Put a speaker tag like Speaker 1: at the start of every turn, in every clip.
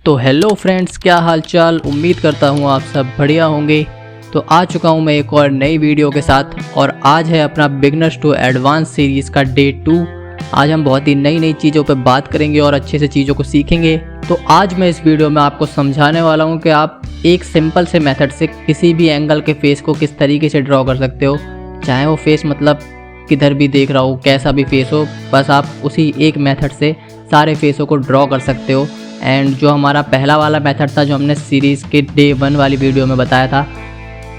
Speaker 1: तो hello friends, क्या हाल चाल। उम्मीद करता हूँ आप सब बढ़िया होंगे। तो आ चुका हूँ मैं एक और नई वीडियो के साथ और आज है अपना बिगनर्स टू एडवांस सीरीज़ का डे 2। आज हम बहुत ही नई नई चीज़ों पर बात करेंगे और अच्छे से चीज़ों को सीखेंगे। तो आज मैं इस वीडियो में आपको समझाने वाला हूँ कि आप एक सिंपल से मेथड से किसी भी एंगल के फेस को किस तरीके से ड्रॉ कर सकते हो। चाहे वो फेस मतलब किधर भी देख रहा हो, कैसा भी फेस हो, बस आप उसी एक मेथड से सारे फेसों को ड्रॉ कर सकते हो। एंड जो हमारा पहला वाला मेथड था जो हमने सीरीज़ के डे 1 वाली वीडियो में बताया था,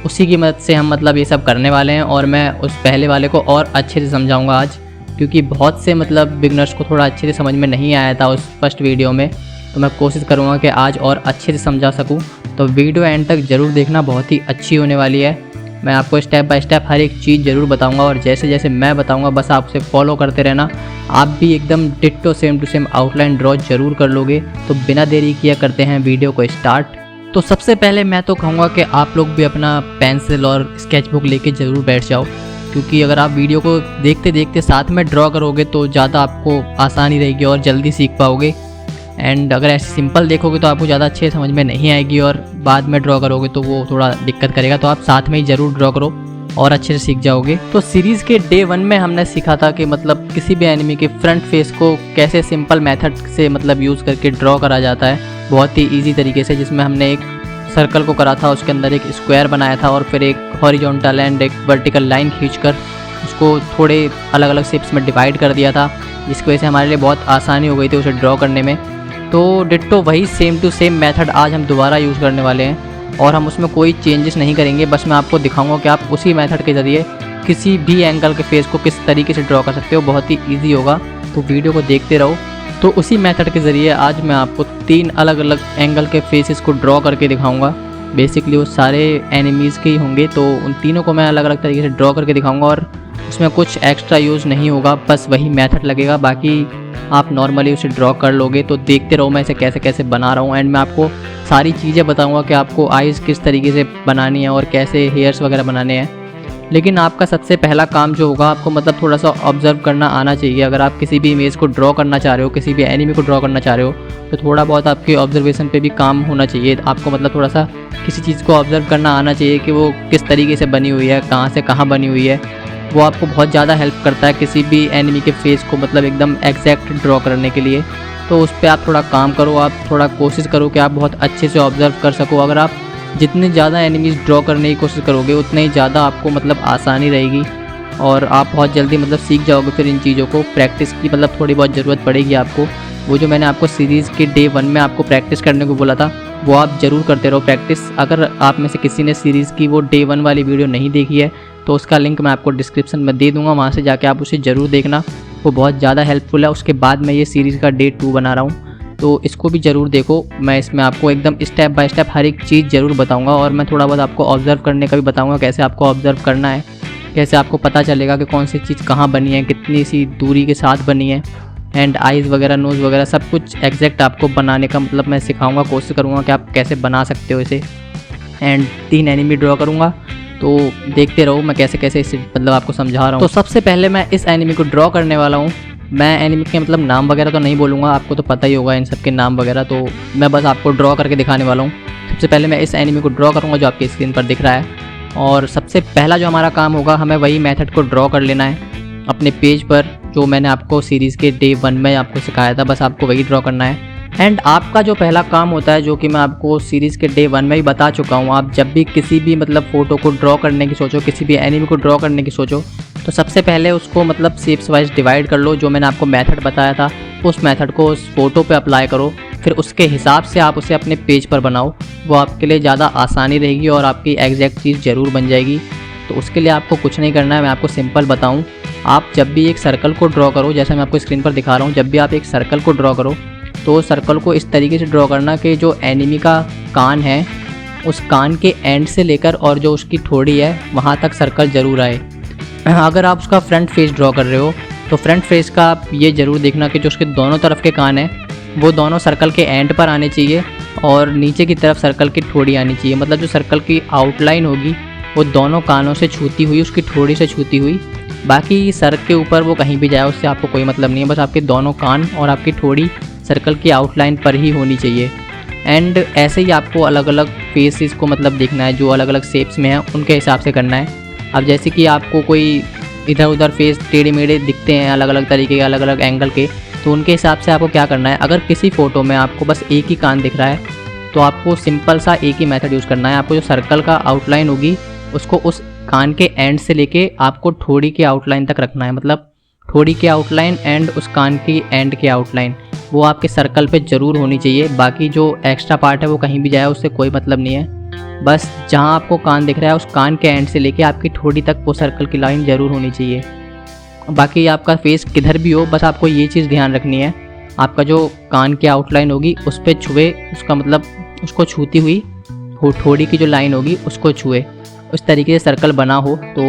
Speaker 1: उसी की मदद से हम मतलब ये सब करने वाले हैं। और मैं उस पहले वाले को और अच्छे से समझाऊंगा आज, क्योंकि बहुत से मतलब बिगनर्स को थोड़ा अच्छे से समझ में नहीं आया था उस फर्स्ट वीडियो में। तो मैं कोशिश करूँगा कि आज और अच्छे से समझा सकूँ। तो वीडियो एंड तक ज़रूर देखना, बहुत ही अच्छी होने वाली है। मैं आपको स्टेप बाय स्टेप हर एक चीज़ ज़रूर बताऊंगा और जैसे जैसे मैं बताऊंगा बस आप उसे फॉलो करते रहना। आप भी एकदम ditto same to same outline draw जरूर कर लोगे। तो बिना देरी किया करते हैं वीडियो को स्टार्ट। तो सबसे पहले मैं तो कहूँगा कि आप लोग भी अपना पेंसिल और स्केच बुक लेके ज़रूर बैठ जाओ, क्योंकि अगर आप वीडियो को देखते देखते साथ में ड्रॉ करोगे तो ज़्यादा आपको आसानी रहेगी और जल्दी सीख पाओगे। एंड अगर ऐसे सिंपल देखोगे तो आपको ज़्यादा अच्छे समझ में नहीं आएगी और बाद में ड्रॉ करोगे तो वो थोड़ा दिक्कत करेगा। तो आप साथ में ही ज़रूर ड्रॉ करो और अच्छे से सीख जाओगे। तो सीरीज़ के डे 1 में हमने सीखा था कि मतलब किसी भी एनिमी के फ्रंट फेस को कैसे सिंपल मेथड से मतलब यूज़ करके ड्रॉ करा जाता है, बहुत ही ईजी तरीके से। जिसमें हमने एक सर्कल को करा था, उसके अंदर एक स्क्वायर बनाया था और फिर एक हॉरिजॉन्टल एंड एक वर्टिकल लाइन खींचकर उसको थोड़े अलग अलग शेप्स में डिवाइड कर दिया था, जिसकी वजह से हमारे लिए बहुत आसानी हो गई थी उसे ड्रॉ करने में। तो डिट्टो वही सेम टू सेम मेथड आज हम दोबारा यूज़ करने वाले हैं और हम उसमें कोई चेंजेस नहीं करेंगे। बस मैं आपको दिखाऊंगा कि आप उसी मेथड के ज़रिए किसी भी एंगल के फेस को किस तरीके से ड्रॉ कर सकते हो। बहुत ही इजी होगा, तो वीडियो को देखते रहो। तो उसी मेथड के ज़रिए आज मैं आपको 3 अलग अलग एंगल के फेसेस को ड्रॉ करके दिखाऊँगा। बेसिकली वो सारे एनिमीज़ के ही होंगे, तो उन तीनों को मैं अलग अलग तरीके से ड्रॉ करके दिखाऊँगा और उसमें कुछ एक्स्ट्रा यूज़ नहीं होगा, बस वही मेथड लगेगा। बाकी आप नॉर्मली उसे ड्रॉ कर लोगे। तो देखते रहो मैं इसे कैसे कैसे बना रहा हूँ। एंड मैं आपको सारी चीज़ें बताऊँगा कि आपको आइज़ किस तरीके से बनानी है और कैसे हेयर्स वगैरह बनाने हैं। लेकिन आपका सबसे पहला काम जो होगा, आपको मतलब थोड़ा सा ऑब्जर्व करना आना चाहिए। अगर आप किसी भी इमेज को ड्रॉ करना चाह रहे हो, किसी भी एनिमी को ड्रॉ करना चाह रहे हो, तो थोड़ा बहुत आपके ऑब्जर्वेशन पे भी काम होना चाहिए। आपको मतलब थोड़ा सा किसी चीज़ को ऑब्जर्व करना आना चाहिए कि वो किस तरीके से बनी हुई है, कहाँ से कहाँ बनी हुई है। वो आपको बहुत ज़्यादा हेल्प करता है किसी भी एनिमी के फेस को मतलब एकदम एग्जैक्ट ड्रॉ करने के लिए। तो उस पर आप थोड़ा काम करो, आप थोड़ा कोशिश करो कि आप बहुत अच्छे से ऑब्जर्व कर सको। अगर आप जितने ज़्यादा एनिमीज़ ड्रॉ करने की कोशिश करोगे उतने ही ज़्यादा आपको मतलब आसानी रहेगी और आप बहुत जल्दी मतलब सीख जाओगे। फिर इन चीज़ों को प्रैक्टिस की मतलब थोड़ी बहुत ज़रूरत पड़ेगी आपको। वो जो मैंने आपको सीरीज़ के डे 1 में आपको प्रैक्टिस करने को बोला था, वो आप ज़रूर करते रहो प्रैक्टिस। अगर आप में से किसी ने सीरीज़ की वो डे 1 वाली वीडियो नहीं देखी है तो उसका लिंक मैं आपको डिस्क्रिप्शन में दे दूँगा, वहाँ से जाके आप उसे ज़रूर देखना। वो बहुत ज़्यादा हेल्पफुल है। उसके बाद मैं ये सीरीज़ का डे 2 बना रहा हूँ, तो इसको भी ज़रूर देखो। मैं इसमें आपको एकदम स्टेप बाय स्टेप हर एक चीज़ ज़रूर बताऊँगा और मैं थोड़ा बहुत आपको ऑब्ज़र्व करने का भी बताऊँगा, कैसे आपको ऑब्ज़र्व करना है, कैसे आपको पता चलेगा कि कौन सी चीज़ कहाँ बनी है, कितनी सी दूरी के साथ बनी है। एंड आइज़ वगैरह, नोज़ वगैरह सब कुछ एग्जैक्ट आपको बनाने का मतलब मैं सिखाऊँगा, कोशिश करूँगा कि आप कैसे बना सकते हो इसे। एंड 3 एनिमी ड्रॉ करूँगा, तो देखते रहो मैं कैसे कैसे इसे मतलब आपको समझा रहा हूँ। तो सबसे पहले मैं इस एनिमी को ड्रॉ करने वाला हूँ। मैं एनिमी के मतलब नाम वगैरह तो नहीं बोलूँगा, आपको तो पता ही होगा इन सब के नाम वगैरह, तो मैं बस आपको ड्रॉ करके दिखाने वाला हूँ। सबसे पहले मैं इस एनिमी को ड्रॉ करूँगा जो आपकी स्क्रीन पर दिख रहा है। और सबसे पहला जो हमारा काम होगा, हमें वही मेथड को ड्रॉ कर लेना है अपने पेज पर, जो मैंने आपको सीरीज़ के डे 1 में आपको सिखाया था। बस आपको वही ड्रॉ करना है। एंड आपका जो पहला काम होता है, जो कि मैं आपको सीरीज़ के डे 1 में ही बता चुका हूँ, आप जब भी किसी भी मतलब फ़ोटो को ड्रॉ करने की सोचो, किसी भी एनिमी को ड्रॉ करने की सोचो, तो सबसे पहले उसको मतलब शेप्स वाइज डिवाइड कर लो। जो मैंने आपको मेथड बताया था उस मेथड को उस फोटो पे अप्लाई करो, फिर उसके हिसाब से आप उसे अपने पेज पर बनाओ। वो आपके लिए ज़्यादा आसानी रहेगी और आपकी एग्जैक्ट चीज़ ज़रूर बन जाएगी। तो उसके लिए आपको कुछ नहीं करना है, मैं आपको सिंपल बताऊँ। आप जब भी एक सर्कल को ड्रॉ करो, जैसे मैं आपको स्क्रीन पर दिखा रहा हूँ, जब भी आप एक सर्कल को ड्रॉ करो तो सर्कल को इस तरीके से ड्रॉ करना कि जो एनिमी का कान है उस कान के एंड से लेकर और जो उसकी ठोड़ी है वहाँ तक सर्कल ज़रूर आए। अगर आप उसका फ्रंट फेस ड्रॉ कर रहे हो तो फ्रंट फेस का आप ये ज़रूर देखना कि जो उसके दोनों तरफ के कान हैं वो दोनों सर्कल के एंड पर आने चाहिए और नीचे की तरफ सर्कल की ठोड़ी आनी चाहिए। मतलब जो सर्कल की आउटलाइन होगी वो दोनों कानों से छूती हुई, उसकी ठोड़ी से छूती हुई। बाकी सर के ऊपर वो कहीं भी जाए उससे आपको कोई मतलब नहीं है, बस आपके दोनों कान और आपकी ठोड़ी सर्कल की आउटलाइन पर ही होनी चाहिए। एंड ऐसे ही आपको अलग अलग फेसेस को मतलब देखना है, जो अलग अलग शेप्स में है उनके हिसाब से करना है। अब जैसे कि आपको कोई इधर उधर फेस टेढ़े मेढ़े दिखते हैं अलग अलग तरीके के, अलग अलग एंगल के, तो उनके हिसाब से आपको क्या करना है, अगर किसी फ़ोटो में आपको बस एक ही कान दिख रहा है तो आपको सिंपल सा एक ही मेथड यूज़ करना है। आपको जो सर्कल का आउटलाइन होगी उसको उस कान के एंड से लेके आपको ठोड़ी के आउटलाइन तक रखना है, मतलब ठोड़ी के आउटलाइन एंड उस कान की एंड के आउटलाइन वो आपके सर्कल पे ज़रूर होनी चाहिए। बाकी जो एक्स्ट्रा पार्ट है वो कहीं भी जाए उससे कोई मतलब नहीं है, बस जहाँ आपको कान दिख रहा है उस कान के एंड से लेके आपकी ठोड़ी तक वो सर्कल की लाइन ज़रूर होनी चाहिए। बाकी आपका फेस किधर भी हो, बस आपको ये चीज़ ध्यान रखनी है, आपका जो कान की आउटलाइन होगी उस पर छुए, उसका मतलब उसको छूती हुई ठोड़ी की जो लाइन होगी उसको छुए, उस तरीके से सर्कल बना हो। तो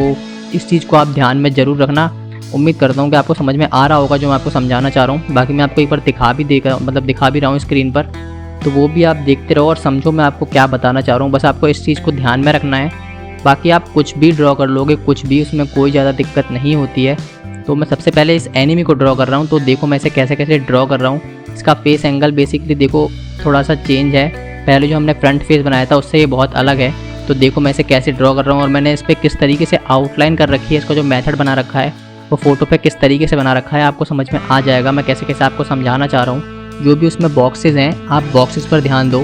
Speaker 1: इस चीज़ को आप ध्यान में ज़रूर रखना। उम्मीद करता हूँ कि आपको समझ में आ रहा होगा जो मैं आपको समझाना चाह रहा हूँ। बाकी मैं आपको एक बार दिखा भी रहा हूँ स्क्रीन पर, तो वो भी आप देखते रहो और समझो मैं आपको क्या बताना चाह रहा हूँ। बस आपको इस चीज़ को ध्यान में रखना है, बाकी आप कुछ भी ड्रॉ कर लोगे, कुछ भी, उसमें कोई ज़्यादा दिक्कत नहीं होती है। तो मैं सबसे पहले इस एनिमी को ड्रॉ कर रहा हूँ, तो देखो मैं इसे कैसे कैसे ड्रॉ कर रहा हूँ। इसका फेस एंगल बेसिकली देखो थोड़ा सा चेंज है, पहले जो हमने फ्रंट फेस बनाया था उससे ये बहुत अलग है। तो देखो मैं इसे कैसे ड्रॉ कर रहा हूँ और मैंने इस पर किस तरीके से आउटलाइन कर रखी है, इसका जो मेथड बना रखा है वो फ़ोटो पे किस तरीके से बना रखा है आपको समझ में आ जाएगा। मैं कैसे कैसे आपको समझाना चाह रहा हूँ। जो भी उसमें बॉक्सेस हैं आप बॉक्सेस पर ध्यान दो,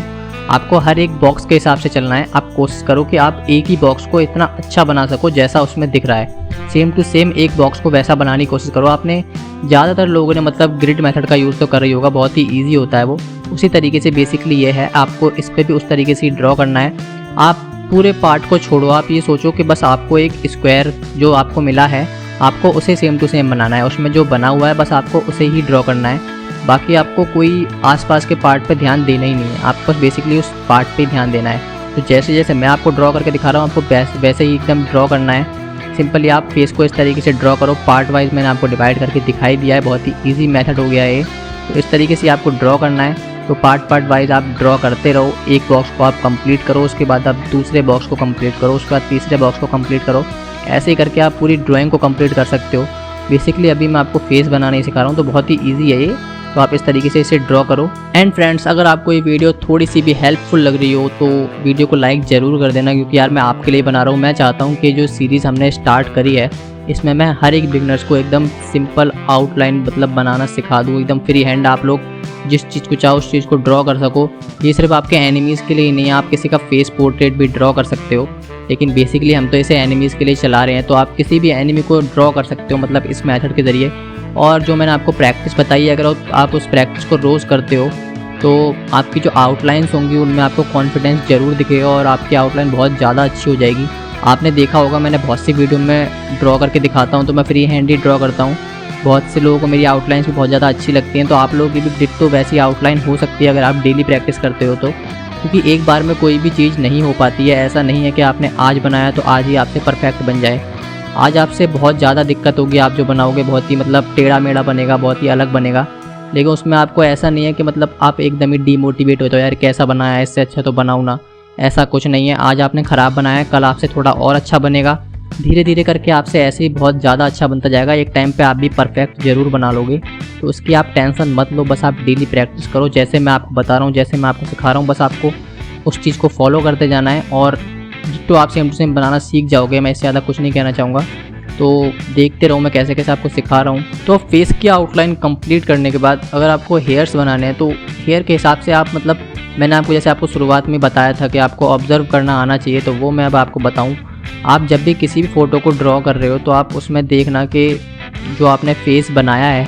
Speaker 1: आपको हर एक बॉक्स के हिसाब से चलना है। आप कोशिश करो कि आप एक ही बॉक्स को इतना अच्छा बना सको जैसा उसमें दिख रहा है, सेम टू सेम एक बॉक्स को वैसा बनाने की कोशिश करो। आपने ज़्यादातर लोगों ने मतलब ग्रिड मेथड का यूज़ तो कर रही होगा, बहुत ही ईजी होता है वो। उसी तरीके से बेसिकली ये है, आपको इस पर भी उस तरीके से ड्रॉ करना है। आप पूरे पार्ट को छोड़ो, आप ये सोचो कि बस आपको एक स्क्वायर जो आपको मिला है आपको उसे सेम टू सेम बनाना है, उसमें जो बना हुआ है बस आपको उसे ही ड्रॉ करना है। बाकी आपको कोई आसपास के पार्ट पर ध्यान देना ही नहीं है, आपको बेसिकली उस पार्ट पे ध्यान देना है। तो जैसे जैसे मैं आपको ड्रॉ करके दिखा रहा हूँ आपको वैसे ही एकदम ड्रॉ करना है। सिंपली आप फेस को इस तरीके से ड्रॉ करो, पार्ट वाइज मैंने आपको डिवाइड करके दिखाई दिया है, बहुत ही ईजी मेथड हो गया है। तो इस तरीके से आपको ड्रॉ करना है, तो पार्ट वाइज आप ड्रॉ करते रहो। एक बॉक्स को आप कंप्लीट करो, उसके बाद आप दूसरे बॉक्स को कंप्लीट करो, उसके बाद तीसरे बॉक्स को कंप्लीट करो। ऐसे ही करके आप पूरी ड्राइंग को कंप्लीट कर सकते हो। बेसिकली अभी मैं आपको फेस बनाना नहीं सिखा रहा हूँ, तो बहुत ही ईजी है ये, तो आप इस तरीके से इसे ड्रॉ करो। एंड फ्रेंड्स, अगर आपको ये वीडियो थोड़ी सी भी हेल्पफुल लग रही हो तो वीडियो को लाइक ज़रूर कर देना, क्योंकि यार मैं आपके लिए बना रहा हूँ। मैं चाहता हूँ कि जो सीरीज़ हमने स्टार्ट करी है इसमें मैं हर एक बिगनर्स को एकदम सिंपल आउटलाइन मतलब बनाना सिखा दूँ, एकदम फ्री हैंड आप लोग जिस चीज़ को चाहो उस चीज़ को ड्रॉ कर सको। ये सिर्फ आपके एनिमीज़ के लिए ही नहीं है, आप किसी का फेस पोर्ट्रेट भी ड्रॉ कर सकते हो, लेकिन बेसिकली हम तो इसे एनिमीज़ के लिए चला रहे हैं। तो आप किसी भी एनिमी को ड्रॉ कर सकते हो मतलब इस मेथड के ज़रिए। और जो मैंने आपको प्रैक्टिस बताई है, अगर आप उस प्रैक्टिस को रोज़ करते हो तो आपकी जो आउटलाइंस होंगी उनमें आपको कॉन्फिडेंस ज़रूर दिखेगा और आपकी आउटलाइन बहुत ज़्यादा अच्छी हो जाएगी। आपने देखा होगा मैंने बहुत सी वीडियो में ड्रॉ करके दिखाता हूँ, तो मैं फ्री हैंड ही ड्रॉ करता हूँ। बहुत से लोगों को मेरी आउटलाइंस भी बहुत ज़्यादा अच्छी लगती हैं, तो आप लोगों की भी डिट्टो वैसी आउटलाइन हो सकती है अगर आप डेली प्रैक्टिस करते हो तो। क्योंकि एक बार में कोई भी चीज़ नहीं हो पाती है, ऐसा नहीं है कि आपने आज बनाया तो आज ही आपसे परफेक्ट बन जाए। आज आपसे बहुत ज़्यादा दिक्कत होगी, आप जो बनाओगे बहुत ही मतलब टेढ़ा मेढ़ा बनेगा, बहुत ही अलग बनेगा। लेकिन उसमें आपको ऐसा नहीं है कि मतलब आप एकदम ही डीमोटिवेट हो जाओ, यार कैसा बनाया है, इससे अच्छा तो बनाऊँ ना, ऐसा कुछ नहीं है। आज आपने ख़राब बनाया है, कल आपसे थोड़ा और अच्छा बनेगा, धीरे धीरे करके आपसे ऐसे ही बहुत ज़्यादा अच्छा बनता जाएगा। एक टाइम पे आप भी परफेक्ट ज़रूर बना लोगे, तो उसकी आप टेंशन मत लो। बस आप डेली प्रैक्टिस करो, जैसे मैं आपको बता रहा हूँ, जैसे मैं आपको सिखा रहा हूँ, बस आपको उस चीज़ को फॉलो करते जाना है और तो आप सेम टू सेम बनाना सीख जाओगे। मैं इससे ज़्यादा कुछ नहीं कहना चाहूँगा, तो देखते रहो मैं कैसे कैसे आपको सिखा रहा हूँ। तो फेस की आउटलाइन कंप्लीट करने के बाद अगर आपको हेयर्स बनाने हैं तो हेयर के हिसाब से आप मतलब मैंने आपको जैसे आपको शुरुआत में बताया था कि आपको ऑब्ज़र्व करना आना चाहिए, तो वो मैं अब आपको बताऊँ। आप जब भी किसी भी फ़ोटो को ड्रॉ कर रहे हो तो आप उसमें देखना कि जो आपने फेस बनाया है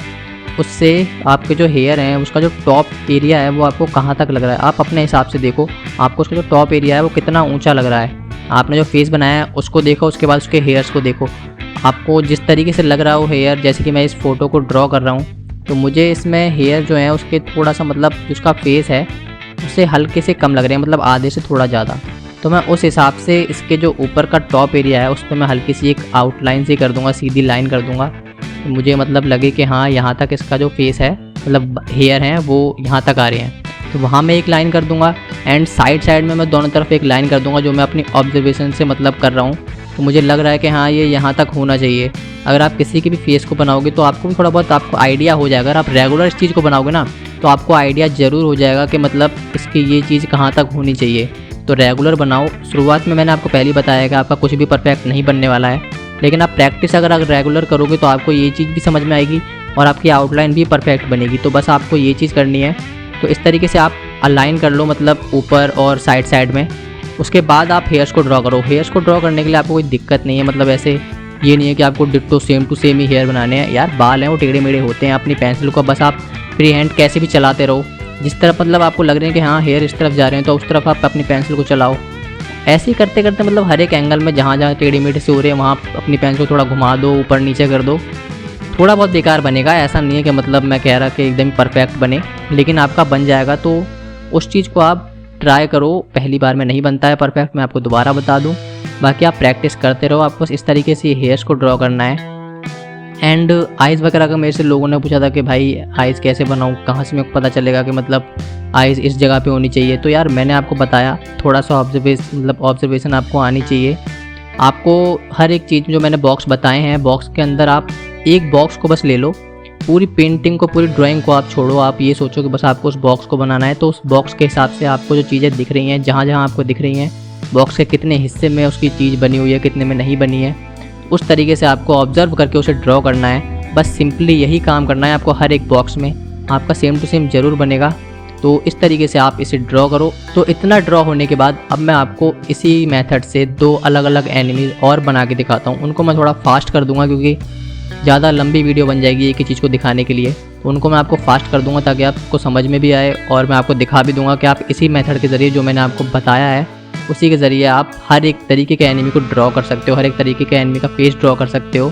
Speaker 1: उससे आपके जो हेयर हैं उसका जो टॉप एरिया है वो आपको कहाँ तक लग रहा है। आप अपने हिसाब से देखो, आपको उसका जो टॉप एरिया है वो कितना ऊंचा लग रहा है। आपने जो फेस बनाया है उसको देखो, उसके बाद उसके हेयर्स को देखो, आपको जिस तरीके से लग रहा हो हेयर। जैसे कि मैं इस फ़ोटो को ड्रॉ कर रहा हूँ तो मुझे इसमें हेयर जो है उसके थोड़ा सा मतलब उसका फेस है उससे हल्के से कम लग रहे हैं, मतलब आधे से थोड़ा ज़्यादा। तो मैं उस हिसाब से इसके जो ऊपर का टॉप एरिया है उस पर मैं हल्की सी एक आउटलाइन से कर दूंगा, सीधी लाइन कर दूंगा, तो मुझे मतलब लगे कि हाँ यहाँ तक इसका जो फेस है मतलब हेयर हैं वो यहाँ तक आ रहे हैं, तो वहाँ मैं एक लाइन कर दूंगा। एंड साइड में मैं दोनों तरफ एक लाइन कर दूंगा, जो मैं अपनी ऑब्जर्वेशन से मतलब कर रहा हूँ, तो मुझे लग रहा है कि हाँ ये यहाँ तक होना चाहिए। अगर आप किसी के भी फेस को बनाओगे तो आपको भी थोड़ा बहुत आपको आइडिया हो जाएगा। अगर आप रेगुलर इस चीज़ को बनाओगे ना तो आपको आइडिया ज़रूर हो जाएगा कि मतलब इसकी ये चीज़ कहाँ तक होनी चाहिए। तो रेगुलर बनाओ। शुरुआत में मैंने आपको पहले ही बताया कि आपका कुछ भी परफेक्ट नहीं बनने वाला है, लेकिन आप प्रैक्टिस अगर रेगुलर करोगे तो आपको ये चीज़ भी समझ में आएगी और आपकी आउटलाइन भी परफेक्ट बनेगी। तो बस आपको ये चीज़ करनी है। तो इस तरीके से आप अलाइन कर लो, मतलब ऊपर और साइड में। उसके बाद आप हेयर्स को ड्रॉ करो। हेयर्स को ड्रॉ करने के लिए आपको कोई दिक्कत नहीं है, मतलब ऐसे ये नहीं है कि आपको डिट्टो सेम टू सेम ही हेयर बनाने हैं। यार बाल हैं वो टेढ़े मेढ़े होते हैं। अपनी पेंसिल को बस आप फ्री हैंड कैसे भी चलाते रहो, जिस तरफ मतलब आपको लग रहे हैं कि हाँ हेयर इस तरफ जा रहे हैं तो उस तरफ आप अपनी पेंसिल को चलाओ। ऐसे ही करते करते मतलब हर एक एंगल में जहाँ जहाँ टेढ़े मेढ़े से हो रहे हैं वहाँ अपनी पेंसिल को थोड़ा घुमा दो, ऊपर नीचे कर दो। थोड़ा बहुत बेकार बनेगा, ऐसा नहीं है कि मतलब मैं कह रहा कि एकदम परफेक्ट बने, लेकिन आपका बन जाएगा। तो उस चीज़ को आप ट्राई करो। पहली बार में नहीं बनता है परफेक्ट, मैं आपको दोबारा बता दूं। बाकी आप प्रैक्टिस करते रहो। आपको इस तरीके से हेयर्स को ड्रॉ करना है। एंड आइज़ वगैरह का मेरे से लोगों ने पूछा था कि भाई आइज़ कैसे बनाऊँ, कहाँ से मेरे को पता चलेगा कि मतलब आइज़ इस जगह पे होनी चाहिए। तो यार मैंने आपको बताया, थोड़ा सा ऑब्जर्वेशन आपको आनी चाहिए। आपको हर एक चीज़ जो मैंने बॉक्स बताए हैं, बॉक्स के अंदर आप एक बॉक्स को बस ले लो। पूरी पेंटिंग को, पूरी ड्राइंग को आप छोड़ो। आप ये सोचो कि बस आपको उस बॉक्स को बनाना है। तो उस बॉक्स के हिसाब से आपको जो चीज़ें दिख रही हैं, जहाँ जहाँ आपको दिख रही हैं, बॉक्स के कितने हिस्से में उसकी चीज़ बनी हुई है, कितने में नहीं बनी है, उस तरीके से आपको ऑब्जर्व करके उसे ड्रॉ करना है। बस सिंपली यही काम करना है आपको। हर एक बॉक्स में आपका सेम टू सेम ज़रूर बनेगा। तो इस तरीके से आप इसे ड्रॉ करो। तो इतना ड्रॉ होने के बाद अब मैं आपको इसी मेथड से 2 अलग अलग एनिमीज़ और बना के दिखाता हूँ। उनको मैं थोड़ा फास्ट कर दूँगा क्योंकि ज़्यादा लंबी वीडियो बन जाएगी एक ही चीज़ को दिखाने के लिए। तो उनको मैं आपको फास्ट कर दूँगा ताकि आपको समझ में भी आए, और मैं आपको दिखा भी दूँगा कि आप इसी मेथड के ज़रिए जो मैंने आपको बताया है उसी के ज़रिए आप हर एक तरीके के एनिमी को ड्रॉ कर सकते हो, हर एक तरीके के एनिमी का फेस ड्रॉ कर सकते हो।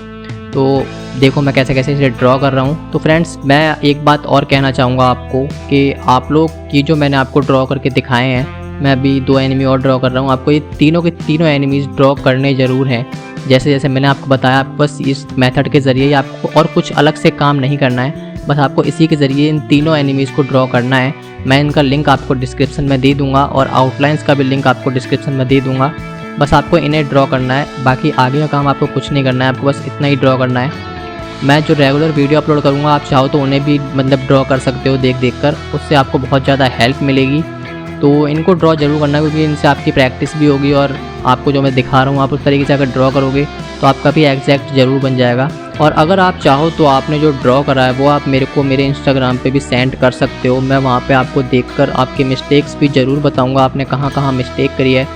Speaker 1: तो देखो मैं कैसे कैसे इसे ड्रॉ कर रहा हूँ। तो फ्रेंड्स मैं एक बात और कहना चाहूँगा आपको कि आप लोग ये जो मैंने आपको ड्रॉ करके दिखाए हैं, मैं अभी 2 एनिमी और ड्रॉ कर रहा हूँ। आपको ये तीनों के तीनों एनिमीज़ ड्रॉ करने ज़रूर हैं। जैसे जैसे मैंने आपको बताया, आप बस इस मेथड के ज़रिए ही आपको और कुछ अलग से काम नहीं करना है। बस आपको इसी के ज़रिए इन तीनों एनिमीज़ को ड्रॉ करना है। मैं इनका लिंक आपको डिस्क्रिप्शन में दे दूँगा और आउटलाइंस का भी लिंक आपको डिस्क्रिप्शन में दे दूँगा। बस आपको इन्हें ड्रॉ करना है, बाकी आगे का काम आपको कुछ नहीं करना है। आपको बस इतना ही ड्रॉ करना है। मैं जो रेगुलर वीडियो अपलोड करूँगा, आप चाहो तो उन्हें भी मतलब ड्रॉ कर सकते हो देख कर। उससे आपको बहुत ज़्यादा हेल्प मिलेगी। तो इनको ड्रॉ जरूर करना क्योंकि इनसे आपकी प्रैक्टिस भी होगी, और आपको जो मैं दिखा रहा हूँ आप उस तरीके से अगर ड्रॉ करोगे तो आपका भी एग्जैक्ट ज़रूर बन जाएगा। और अगर आप चाहो तो आपने जो ड्रॉ करा है वो आप मेरे को मेरे इंस्टाग्राम पे भी सेंड कर सकते हो। मैं वहाँ पे आपको देखकर आपके मिस्टेक्स भी ज़रूर बताऊँगा, आपने कहाँ कहाँ मिस्टेक करी है।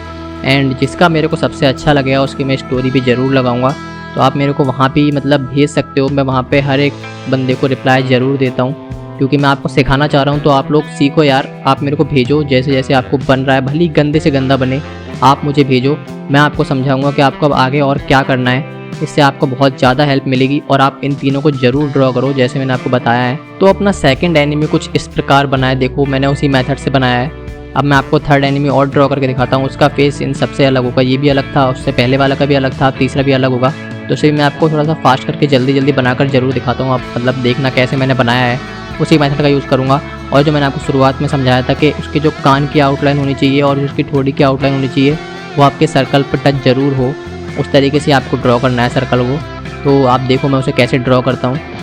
Speaker 1: एंड जिसका मेरे को सबसे अच्छा लगेगा उसकी मैं स्टोरी भी ज़रूर लगाऊँगा। तो आप मेरे को वहाँ पे मतलब भेज सकते हो। मैं वहाँ पे हर एक बंदे को रिप्लाई ज़रूर देता हूँ क्योंकि मैं आपको सिखाना चाह रहा हूँ। तो आप लोग सीखो यार, आप मेरे को भेजो जैसे जैसे आपको बन रहा है, भले ही गंदे से गंदा बने, आप मुझे भेजो। मैं आपको समझाऊंगा कि आपको अब आगे और क्या करना है। इससे आपको बहुत ज़्यादा हेल्प मिलेगी। और आप इन तीनों को ज़रूर ड्रॉ करो जैसे मैंने आपको बताया है। तो अपना सेकंड एनिमी कुछ इस प्रकार बनाया, देखो मैंने उसी मेथड से बनाया है। अब मैं आपको थर्ड एनिमी और ड्रॉ करके दिखाता हूँ। उसका फेस इन सबसे अलग होगा, ये भी अलग था, उससे पहले वाला का भी अलग था, तीसरा भी अलग होगा। तो इसे मैं आपको थोड़ा सा फास्ट करके जल्दी जल्दी बनाकर ज़रूर दिखाता हूँ। आप मतलब देखना कैसे मैंने बनाया है, उसी मेथड का यूज़ करूँगा। और जो मैंने आपको शुरुआत में समझाया था कि उसके जो कान की आउटलाइन होनी चाहिए और उसकी ठोड़ी की आउटलाइन होनी चाहिए वो आपके सर्कल पर टच ज़रूर हो, उस तरीके से आपको ड्रॉ करना है सर्कल को। तो आप देखो मैं उसे कैसे ड्रॉ करता हूँ।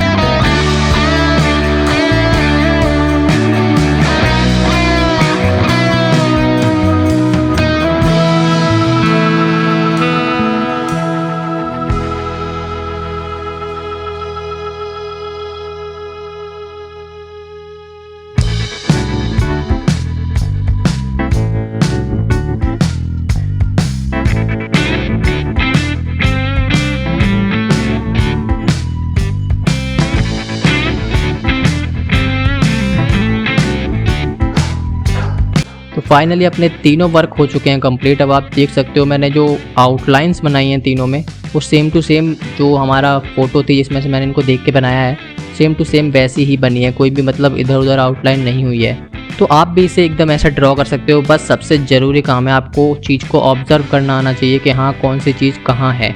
Speaker 1: तो फाइनली अपने तीनों वर्क हो चुके हैं कंप्लीट। अब आप देख सकते हो मैंने जो आउटलाइंस बनाई हैं तीनों में, वो सेम टू सेम जो हमारा फ़ोटो थी जिसमें से मैंने इनको देख के बनाया है, सेम टू सेम वैसी ही बनी है। कोई भी मतलब इधर उधर आउटलाइन नहीं हुई है। तो आप भी इसे एकदम ऐसा ड्रॉ कर सकते हो। बस सबसे ज़रूरी काम है आपको चीज़ को ऑब्ज़र्व करना आना चाहिए कि हाँ कौन सी चीज़ कहाँ है।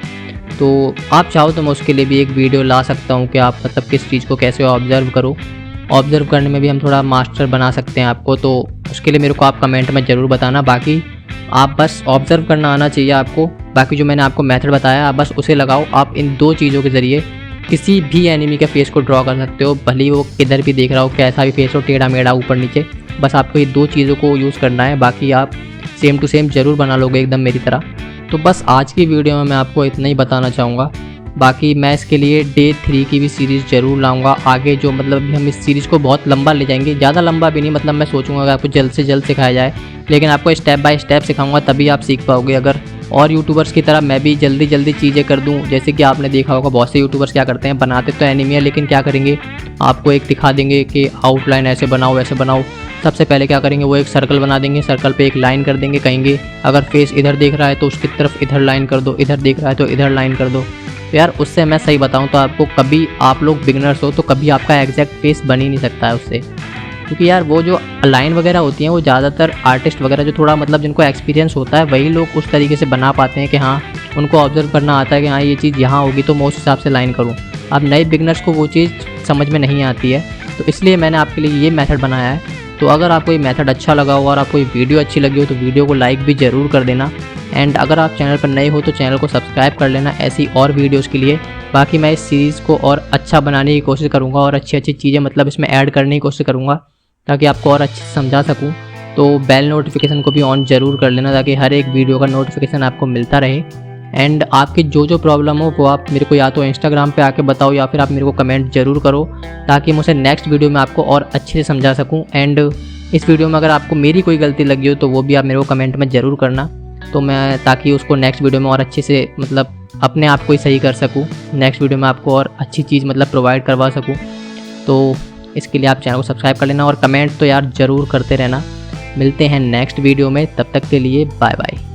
Speaker 1: तो आप चाहो तो मैं उसके लिए भी एक वीडियो ला सकता हूँ कि आप मतलब किस चीज़ को कैसे ऑब्ज़र्व करो। ऑब्ज़र्व करने में भी हम थोड़ा मास्टर बना सकते हैं आपको। तो उसके लिए मेरे को आप कमेंट में ज़रूर बताना। बाकी आप बस ऑब्ज़र्व करना आना चाहिए आपको। बाकी जो मैंने आपको मेथड बताया आप बस उसे लगाओ। आप इन 2 चीज़ों के ज़रिए किसी भी एनिमी के फेस को ड्रॉ कर सकते हो, भले ही वो किधर भी देख रहा हो, कैसा भी फेस हो, टेढ़ा मेढ़ा, ऊपर नीचे। बस आपको ये 2 चीज़ों को यूज़ करना है, बाकी आप सेम टू सेम ज़रूर बना लोगे एकदम मेरी तरह। तो बस आज की वीडियो में मैं आपको इतना ही बताना चाहूँगा। बाकी मैं इसके लिए डे 3 की भी सीरीज़ ज़रूर लाऊंगा आगे, जो मतलब हम इस सीरीज़ को बहुत लंबा ले जाएंगे, ज़्यादा लंबा भी नहीं, मतलब मैं सोचूंगा कि आपको जल्द से जल्द सिखाया जाए, लेकिन आपको स्टेप बाय स्टेप सिखाऊंगा, तभी आप सीख पाओगे। अगर और यूट्यूबर्स की तरह मैं भी जल्दी चीज़ें कर दूं, जैसे कि आपने देखा होगा बहुत से यूट्यूबर्स क्या करते हैं, बनाते तो एनिमी है लेकिन क्या करेंगे, आपको एक दिखा देंगे कि आउटलाइन ऐसे बनाओ वैसे बनाओ। सबसे पहले क्या करेंगे, वो एक सर्कल बना देंगे, सर्कल पे एक लाइन कर देंगे, कहेंगे अगर फेस इधर देख रहा है तो उसकी तरफ इधर लाइन कर दो, इधर देख रहा है तो इधर लाइन कर दो। तो यार उससे मैं सही बताऊं तो आपको कभी, आप लोग बिगनर्स हो तो कभी आपका एग्जैक्ट फेस बन ही नहीं सकता है उससे, क्योंकि यार वो जो लाइन वगैरह होती हैं वो ज़्यादातर आर्टिस्ट वगैरह जो थोड़ा मतलब जिनको एक्सपीरियंस होता है वही लोग उस तरीके से बना पाते हैं कि हाँ उनको ऑब्जर्व करना आता है कि हाँ ये चीज़ यहाँ होगी तो मैं उस हिसाब से लाइन करूँ। अब नए बिगनर्स को वो चीज़ समझ में नहीं आती है, तो इसलिए मैंने आपके लिए ये मेथड बनाया है। तो अगर आपको ये मेथड अच्छा लगा हो और आपको ये वीडियो अच्छी लगी हो तो वीडियो को लाइक भी ज़रूर कर देना, एंड अगर आप चैनल पर नए हो तो चैनल को सब्सक्राइब कर लेना ऐसी और वीडियोस के लिए। बाकी मैं इस सीरीज़ को और अच्छा बनाने की कोशिश करूँगा और अच्छी चीज़ें मतलब इसमें ऐड करने की कोशिश करूँगा ताकि आपको और अच्छे से समझा सकूँ। तो बेल नोटिफिकेशन को भी ऑन ज़रूर कर लेना ताकि हर एक वीडियो का नोटिफिकेशन आपको मिलता रहे। एंड आपकी जो प्रॉब्लम हो वो आप मेरे को या तो इंस्टाग्राम पे आके बताओ या फिर आप मेरे को कमेंट ज़रूर करो ताकि मुझे नेक्स्ट वीडियो में आपको और अच्छे से समझा सकूँ। एंड इस वीडियो में अगर आपको मेरी कोई गलती लगी हो तो वो भी आप मेरे को कमेंट में ज़रूर करना, तो मैं ताकि उसको नेक्स्ट वीडियो में और अच्छे से मतलब अपने आप को ही सही कर सकूँ, नेक्स्ट वीडियो में आपको और अच्छी चीज़ मतलब प्रोवाइड करवा सकूँ। तो इसके लिए आप चैनल को सब्सक्राइब कर लेना और कमेंट तो यार ज़रूर करते रहना। मिलते हैं नेक्स्ट वीडियो में, तब तक के लिए बाय बाय।